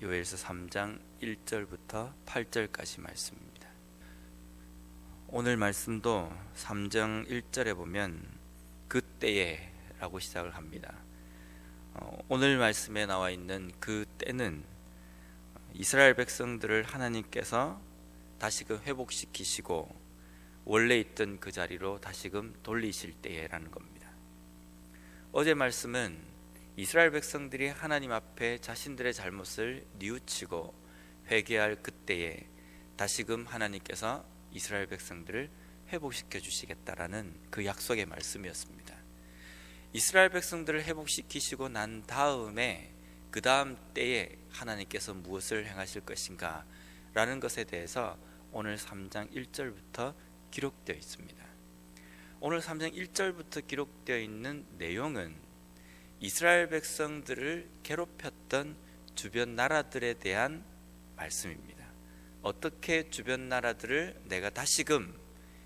요엘서 3장 1절부터 8절까지 말씀입니다. 오늘 말씀도 3장 1절에 보면 그때에 라고 시작을 합니다. 오늘 말씀에 나와 있는 그 때는 이스라엘 백성들을 하나님께서 다시금 회복시키시고 원래 있던 그 자리로 다시금 돌리실 때라는 겁니다. 어제 말씀은 이스라엘 백성들이 하나님 앞에 자신들의 잘못을 뉘우치고 회개할 그때에 다시금 하나님께서 이스라엘 백성들을 회복시켜 주시겠다라는 그 약속의 말씀이었습니다. 이스라엘 백성들을 회복시키시고 난 다음에 그 다음 때에 하나님께서 무엇을 행하실 것인가 라는 것에 대해서 오늘 3장 1절부터 기록되어 있습니다. 오늘 3장 1절부터 기록되어 있는 내용은 이스라엘 백성들을 괴롭혔던 주변 나라들에 대한 말씀입니다. 어떻게 주변 나라들을 내가 다시금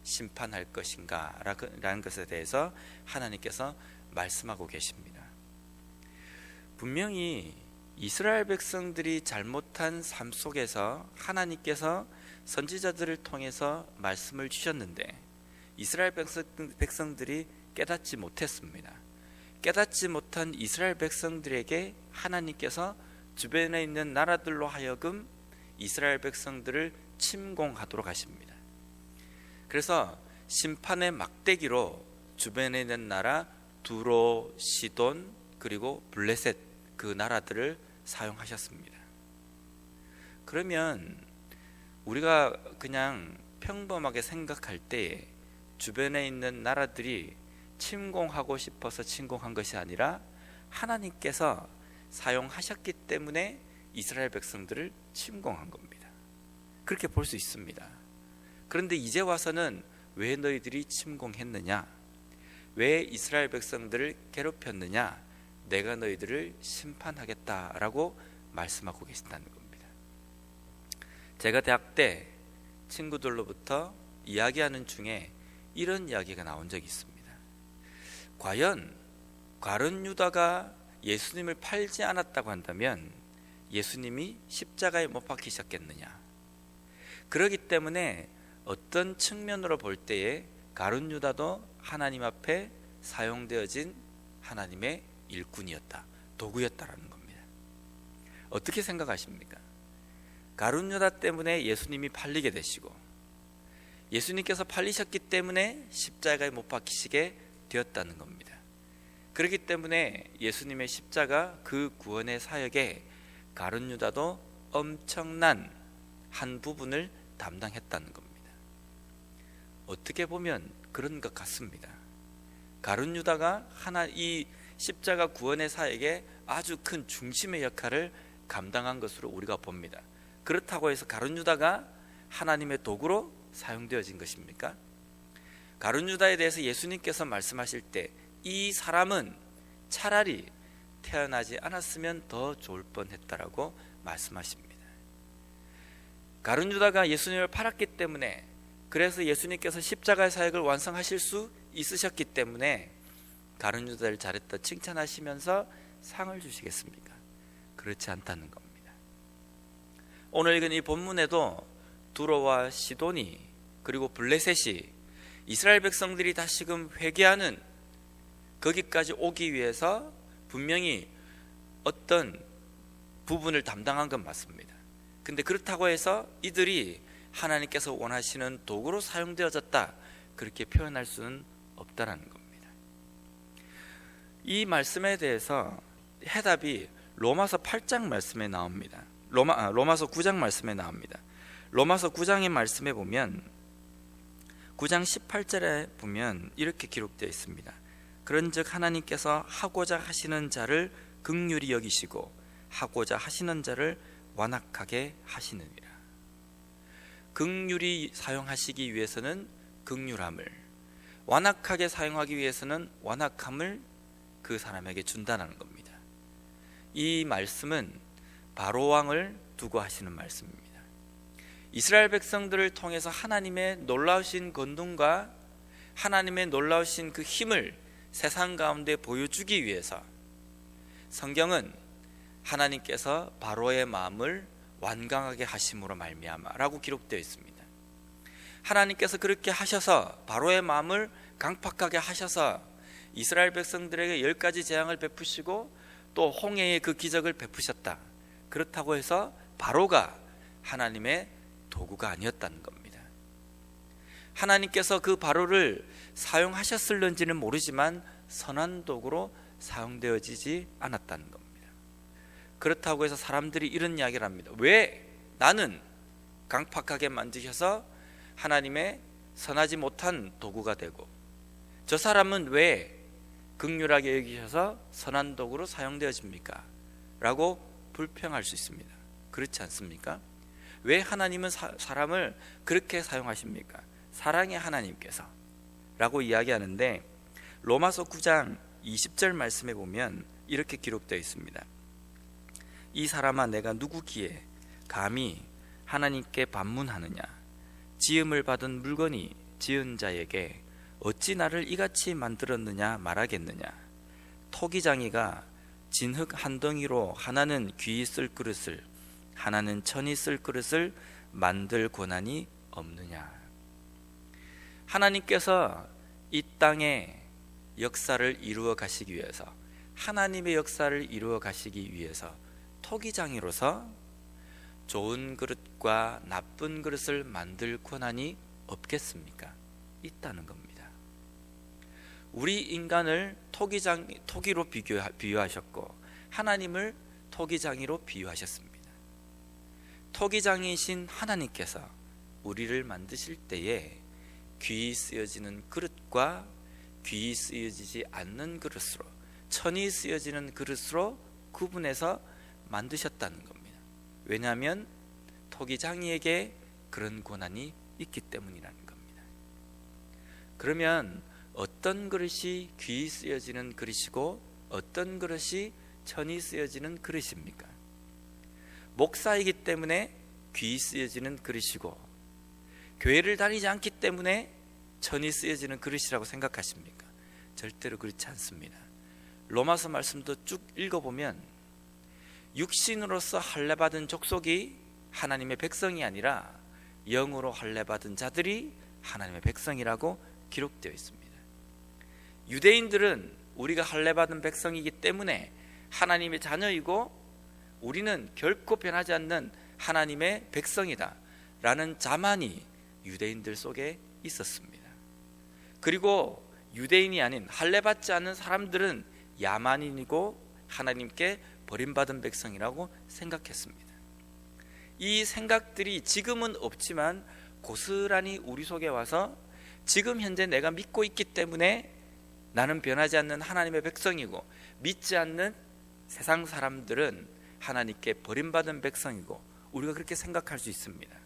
심판할 것인가 라는 것에 대해서 하나님께서 말씀하고 계십니다. 분명히 이스라엘 백성들이 잘못한 삶 속에서 하나님께서 선지자들을 통해서 말씀을 주셨는데 이스라엘 백성들이 깨닫지 못했습니다. 깨닫지 못한 이스라엘 백성들에게 하나님께서 주변에 있는 나라들로 하여금 이스라엘 백성들을 침공하도록 하십니다. 그래서 심판의 막대기로 주변에 있는 나라 두로, 시돈, 그리고 블레셋 그 나라들을 사용하셨습니다. 그러면 우리가 그냥 평범하게 생각할 때 주변에 있는 나라들이 침공하고 싶어서 침공한 것이 아니라 하나님께서 사용하셨기 때문에 이스라엘 백성들을 침공한 겁니다. 그렇게 볼 수 있습니다. 그런데 이제 와서는 왜 너희들이 침공했느냐? 왜 이스라엘 백성들을 괴롭혔느냐? 내가 너희들을 심판하겠다라고 말씀하고 계신다는 겁니다. 제가 대학 때 친구들로부터 이야기하는 중에 이런 이야기가 나온 적이 있습니다. 과연 가룟 유다가 예수님을 팔지 않았다고 한다면 예수님이 십자가에 못 박히셨겠느냐? 그렇기 때문에 어떤 측면으로 볼 때에 가룟 유다도 하나님 앞에 사용되어진 하나님의 일꾼이었다, 도구였다라는 겁니다. 어떻게 생각하십니까? 가룟 유다 때문에 예수님이 팔리게 되시고 예수님께서 팔리셨기 때문에 십자가에 못 박히시게 되었다는 겁니다. 그렇기 때문에 예수님의 십자가 그 구원의 사역에 가룟 유다도 엄청난 한 부분을 담당했다는 겁니다. 어떻게 보면 그런 것 같습니다. 가룟 유다가 이 십자가 구원의 사역에 아주 큰 중심의 역할을 감당한 것으로 우리가 봅니다. 그렇다고 해서 가룟 유다가 하나님의 도구로 사용되어진 것입니까? 가룟 유다에 대해서 예수님께서 말씀하실 때 이 사람은 차라리 태어나지 않았으면 더 좋을 뻔했다라고 말씀하십니다. 가룟 유다가 예수님을 팔았기 때문에, 그래서 예수님께서 십자가의 사역을 완성하실 수 있으셨기 때문에 가룟 유다를 잘했다 칭찬하시면서 상을 주시겠습니까? 그렇지 않다는 겁니다. 오늘 읽은 이 본문에도 두로와 시돈이 그리고 블레셋이 이스라엘 백성들이 다시금 회개하는 거기까지 오기 위해서 분명히 어떤 부분을 담당한 건 맞습니다. 근데 그렇다고 해서 이들이 하나님께서 원하시는 도구로 사용되어졌다, 그렇게 표현할 수는 없다라는 겁니다. 이 말씀에 대해서 해답이 로마서 8장 말씀에 나옵니다. 로마서 9장 말씀에 나옵니다. 로마서 9장의 말씀에 보면 9장 18절에 보면 이렇게 기록되어 있습니다. 그런즉 하나님께서 하고자 하시는 자를 긍휼히 여기시고 하고자 하시는 자를 완악하게 하시느니라. 긍휼히 사용하시기 위해서는 긍휼함을, 완악하게 사용하기 위해서는 완악함을 그 사람에게 준다는 겁니다. 이 말씀은 바로 왕을 두고 하시는 말씀입니다. 이스라엘 백성들을 통해서 하나님의 놀라우신 권능과 하나님의 놀라우신 그 힘을 세상 가운데 보여주기 위해서 성경은 하나님께서 바로의 마음을 완강하게 하심으로 말미암아라고 기록되어 있습니다. 하나님께서 그렇게 하셔서 바로의 마음을 강팍하게 하셔서 이스라엘 백성들에게 10가지 재앙을 베푸시고 또 홍해의 그 기적을 베푸셨다. 그렇다고 해서 바로가 하나님의 도구가 아니었다는 겁니다. 하나님께서 그 바로를 사용하셨을는지는 모르지만 선한 도구로 사용되어지지 않았다는 겁니다. 그렇다고 해서 사람들이 이런 이야기를 합니다. 왜 나는 강팍하게 만드셔서 하나님의 선하지 못한 도구가 되고 저 사람은 왜 긍휼하게 여기셔서 선한 도구로 사용되어집니까? 라고 불평할 수 있습니다. 그렇지 않습니까? 왜 하나님은 사람을 그렇게 사용하십니까? 사랑의 하나님께서 라고 이야기하는데 로마서 9장 20절 말씀에 보면 이렇게 기록되어 있습니다. 이 사람아 내가 누구기에 감히 하나님께 반문하느냐? 지음을 받은 물건이 지은 자에게 어찌 나를 이같이 만들었느냐 말하겠느냐? 토기장이가 진흙 한 덩이로 하나는 귀히 쓸 그릇을 하나는 천이 쓸 그릇을 만들 권한이 없느냐? 하나님께서 이 땅에 역사를 이루어 가시기 위해서 하나님의 역사를 이루어 가시기 위해서 토기장이로서 좋은 그릇과 나쁜 그릇을 만들 권한이 없겠습니까? 있다는 겁니다. 우리 인간을 토기로 비유하셨고 하나님을 토기장이로 비유하셨습니다. 토기장이신 하나님께서 우리를 만드실 때에 귀히 쓰여지는 그릇과 귀히 쓰여지지 않는 그릇으로 천이 쓰여지는 그릇으로 구분해서 만드셨다는 겁니다. 왜냐하면 토기장이에게 그런 권한이 있기 때문이라는 겁니다. 그러면 어떤 그릇이 귀히 쓰여지는 그릇이고 어떤 그릇이 천이 쓰여지는 그릇입니까? 목사이기 때문에 귀히 쓰여지는 그릇이고 교회를 다니지 않기 때문에 천이 쓰여지는 그릇이라고 생각하십니까? 절대로 그렇지 않습니다. 로마서 말씀도 쭉 읽어보면 육신으로서 할례받은 족속이 하나님의 백성이 아니라 영으로 할례받은 자들이 하나님의 백성이라고 기록되어 있습니다. 유대인들은 우리가 할례받은 백성이기 때문에 하나님의 자녀이고 우리는 결코 변하지 않는 하나님의 백성이다 라는 자만이 유대인들 속에 있었습니다. 그리고 유대인이 아닌 할례받지 않은 사람들은 야만인이고 하나님께 버림받은 백성이라고 생각했습니다. 이 생각들이 지금은 없지만 고스란히 우리 속에 와서 지금 현재 내가 믿고 있기 때문에 나는 변하지 않는 하나님의 백성이고 믿지 않는 세상 사람들은 하나님께 버림받은 백성이고 우리가 그렇게 생각할 수 있습니다.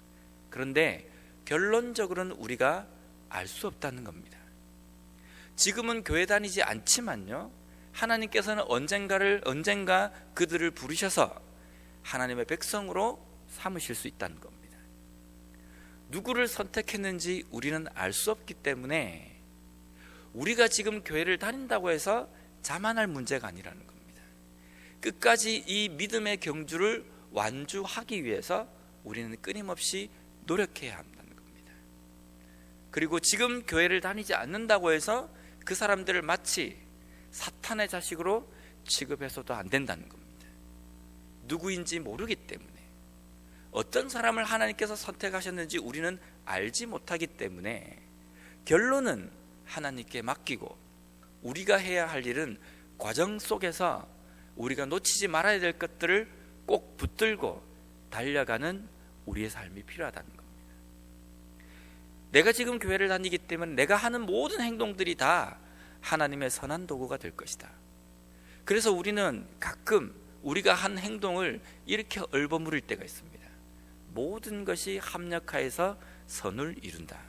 그런데 결론적으로는 우리가 알 수 없다는 겁니다. 지금은 교회 다니지 않지만요, 하나님께서는 언젠가 그들을 부르셔서 하나님의 백성으로 삼으실 수 있다는 겁니다. 누구를 선택했는지 우리는 알 수 없기 때문에 우리가 지금 교회를 다닌다고 해서 자만할 문제가 아니라는 겁니다. 끝까지 이 믿음의 경주를 완주하기 위해서 우리는 끊임없이 노력해야 한다는 겁니다. 그리고 지금 교회를 다니지 않는다고 해서 그 사람들을 마치 사탄의 자식으로 취급해서도 안 된다는 겁니다. 누구인지 모르기 때문에, 어떤 사람을 하나님께서 선택하셨는지 우리는 알지 못하기 때문에 결론은 하나님께 맡기고 우리가 해야 할 일은 과정 속에서 우리가 놓치지 말아야 될 것들을 꼭 붙들고 달려가는 우리의 삶이 필요하다는 겁니다. 내가 지금 교회를 다니기 때문에 내가 하는 모든 행동들이 다 하나님의 선한 도구가 될 것이다. 그래서 우리는 가끔 우리가 한 행동을 이렇게 얼버무릴 때가 있습니다. 모든 것이 합력하여서 선을 이룬다.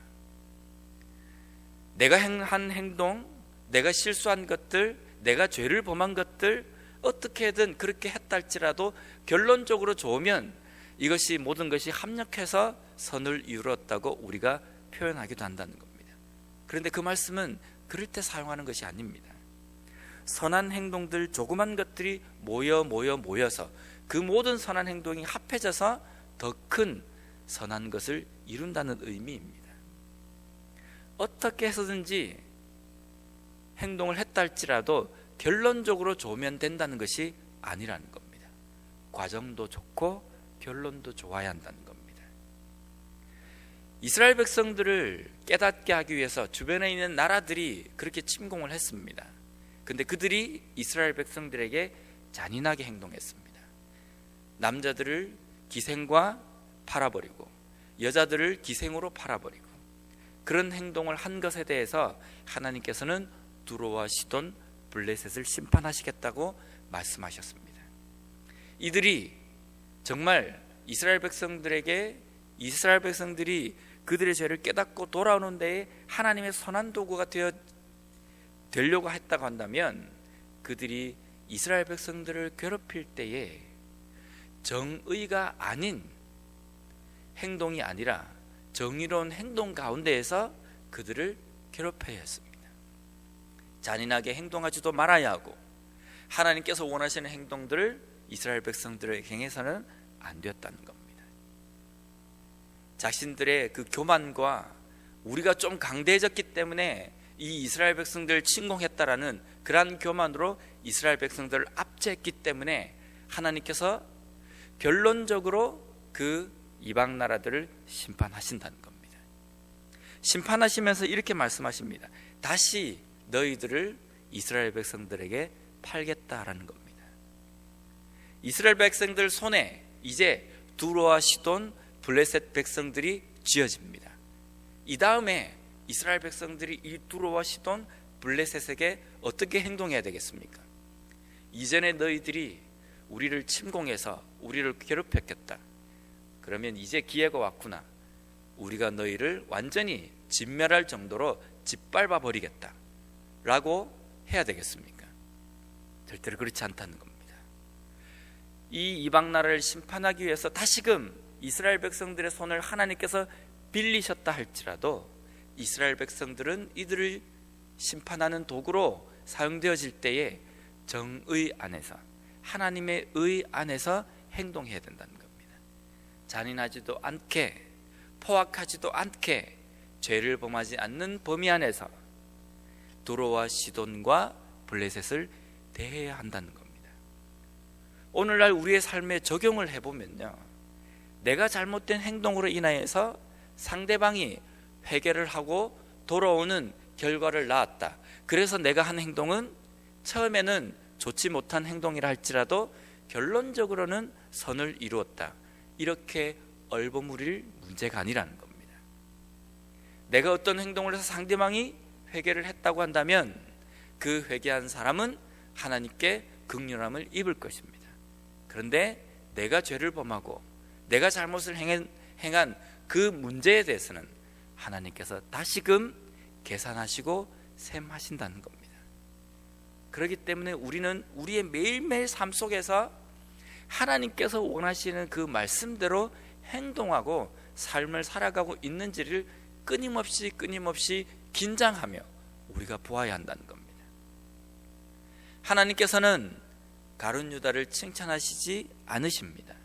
내가 한 행동, 내가 실수한 것들, 내가 죄를 범한 것들 어떻게든 그렇게 했다 할지라도 결론적으로 좋으면 이것이 모든 것이 합력해서 선을 이루었다고 우리가 표현하기도 한다는 겁니다. 그런데 그 말씀은 그럴 때 사용하는 것이 아닙니다. 선한 행동들, 조그만 것들이 모여서 그 모든 선한 행동이 합해져서 더 큰 선한 것을 이룬다는 의미입니다. 어떻게 해서든지 행동을 했다 할지라도 결론적으로 좋으면 된다는 것이 아니라는 겁니다. 과정도 좋고 결론도 좋아야 한다는 겁니다. 이스라엘 백성들을 깨닫게 하기 위해서 주변에 있는 나라들이 그렇게 침공을 했습니다. 근데 그들이 이스라엘 백성들에게 잔인하게 행동했습니다. 남자들을 기생과 팔아버리고 여자들을 기생으로 팔아버리고 그런 행동을 한 것에 대해서 하나님께서는 두로와 시돈, 블레셋을 심판하시겠다고 말씀하셨습니다. 이들이 정말 이스라엘 백성들이 그들의 죄를 깨닫고 돌아오는 데에 하나님의 선한 도구가 되려고 했다고 한다면 그들이 이스라엘 백성들을 괴롭힐 때에 정의가 아닌 행동이 아니라 정의로운 행동 가운데에서 그들을 괴롭혀야 했습니다. 잔인하게 행동하지도 말아야 하고 하나님께서 원하시는 행동들을 이스라엘 백성들에게 행해서는 안 되었다는 겁니다. 자신들의 그 교만과 우리가 좀 강대해졌기 때문에 이 이스라엘 백성들을 침공했다라는 그러한 교만으로 이스라엘 백성들을 압제했기 때문에 하나님께서 결론적으로 그 이방 나라들을 심판하신다는 겁니다. 심판하시면서 이렇게 말씀하십니다. 다시 너희들을 이스라엘 백성들에게 팔겠다라는 겁니다. 이스라엘 백성들 손에 이제 두로와 시돈, 블레셋 백성들이 쥐어집니다. 이 다음에 이스라엘 백성들이 이 두로와 시돈, 블레셋에게 어떻게 행동해야 되겠습니까? 이전에 너희들이 우리를 침공해서 우리를 괴롭혔겠다. 그러면 이제 기회가 왔구나. 우리가 너희를 완전히 진멸할 정도로 짓밟아 버리겠다 라고 해야 되겠습니까? 절대로 그렇지 않다는 겁니다. 이 이방 나라를 심판하기 위해서 다시금 이스라엘 백성들의 손을 하나님께서 빌리셨다 할지라도 이스라엘 백성들은 이들을 심판하는 도구로 사용되어질 때에 정의 안에서, 하나님의 의 안에서 행동해야 된다는 겁니다. 잔인하지도 않게, 포악하지도 않게 죄를 범하지 않는 범위 안에서 두로와 시돈과 블레셋을 대해야 한다는 겁니다. 오늘날 우리의 삶에 적용을 해보면요, 내가 잘못된 행동으로 인하여서 상대방이 회개를 하고 돌아오는 결과를 낳았다. 그래서 내가 한 행동은 처음에는 좋지 못한 행동이라 할지라도 결론적으로는 선을 이루었다. 이렇게 얼버무릴 문제가 아니라는 겁니다. 내가 어떤 행동을 해서 상대방이 회개를 했다고 한다면 그 회개한 사람은 하나님께 긍휼함을 입을 것입니다. 그런데 내가 죄를 범하고 내가 잘못을 행한 그 문제에 대해서는 하나님께서 다시금 계산하시고 셈하신다는 겁니다. 그렇기 때문에 우리는 우리의 매일매일 삶 속에서 하나님께서 원하시는 그 말씀대로 행동하고 삶을 살아가고 있는지를 끊임없이 긴장하며 우리가 보아야 한다는 겁니다. 하나님께서는 가룟 유다를 칭찬하시지 않으십니다.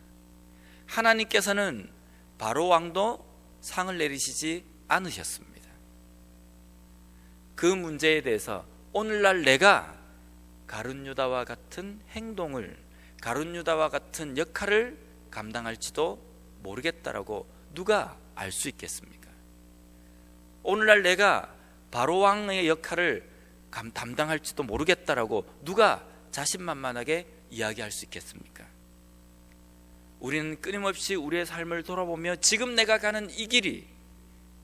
하나님께서는 바로 왕도 상을 내리시지 않으셨습니다. 그 문제에 대해서 오늘날 내가 가룟 유다와 같은 행동을, 가룟 유다와 같은 역할을 감당할지도 모르겠다라고 누가 알 수 있겠습니까? 오늘날 내가 바로 왕의 역할을 담당할지도 모르겠다라고 누가 자신만만하게 이야기할 수 있겠습니까? 우리는 끊임없이 우리의 삶을 돌아보며 지금 내가 가는 이 길이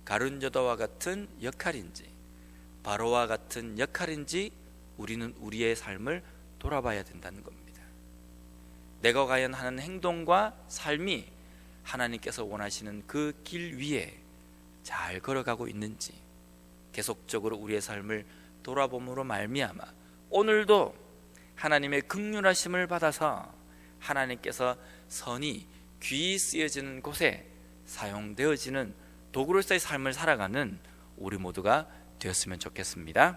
가룟 유다와 같은 역할인지 바로와 같은 역할인지 우리는 우리의 삶을 돌아봐야 된다는 겁니다. 내가 과연 하는 행동과 삶이 하나님께서 원하시는 그 길 위에 잘 걸어가고 있는지 계속적으로 우리의 삶을 돌아봄으로 말미암아 오늘도 하나님의 긍휼하심을 받아서 하나님께서 선이 귀히 쓰여지는 곳에 사용되어지는 도구로서의 삶을 살아가는 우리 모두가 되었으면 좋겠습니다.